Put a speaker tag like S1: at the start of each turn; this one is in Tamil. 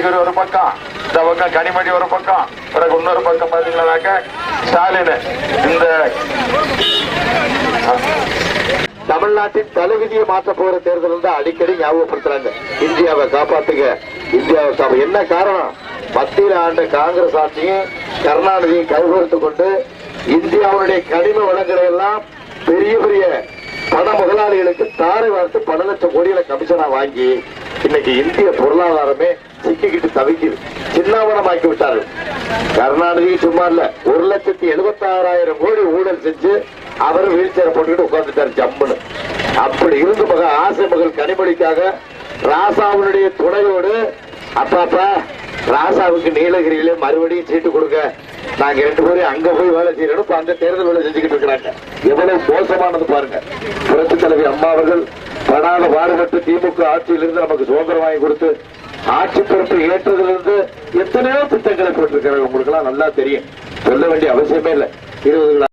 S1: சோழிகர் ஒரு பக்கம், இந்த பக்கம் கனிமொழி ஒரு பக்கம், பிறகு இன்னொரு பக்கம் பாத்தீங்கன்னாக்க ஸ்டாலின். இந்த தமிழ்நாட்டின் தலைவிதியை மாற்ற போற தேர்தல் தான் அடிக்கடி ஞாபகப்படுத்துறாங்க. இந்தியாவை காப்பாத்துங்க, இந்தியாவை. என்ன காரணம்? மத்தியில் ஆண்ட காங்கிரஸ் ஆட்சியும் கருணாநிதியும் கைகோர்த்துக் கொண்டு இந்தியாவுடைய கனிம வளங்களை எல்லாம் பெரிய பெரிய பண முதலாளிகளுக்கு தாரை வார்த்து பல லட்சம் கோடிகளை கமிஷனா வாங்கி இன்னைக்கு இந்திய பொருளாதாரமே சிக்கிக்கிட்டு தவிக்குது. சின்னாவனமாக்கி விட்டார்கள். கருணாநிதி சும்மா இல்ல, 1,76,000 கோடி ஊழல் செஞ்சு அவர் வீல் சேர போட்டுக்கிட்டு உட்கார்ந்துட்டார் ஜம்முன்னு. அப்படி இருந்து மகன் ஆசை மகள் கனிமொழிக்காக ராசாவுடைய துணையோடு அப்பாப்பா ராசாவுக்கு நீலகிரியில மறுபடியும் சீட்டு கொடுக்க, நாங்க 2 பேரும் அங்க போய் வேலை செய்யணும், அங்க தேர்தல் வேலை செஞ்சுக்கிட்டு இருக்கிறாங்க. எவ்வளவு மோசமானது பாருங்க. புரட்சி தலைவி அம்மா அவர்கள் படாத பாடுபட்டு திமுக ஆட்சியிலிருந்து நமக்கு சுதந்திரம் வாங்கி கொடுத்து ஆட்சி பொறுப்பு ஏற்றதிலிருந்து எத்தனையோ திட்டங்களை போட்டிருக்கிறாங்க. உங்களுக்கு எல்லாம் நல்லா தெரியும், சொல்ல வேண்டிய அவசியமே இல்லை. 20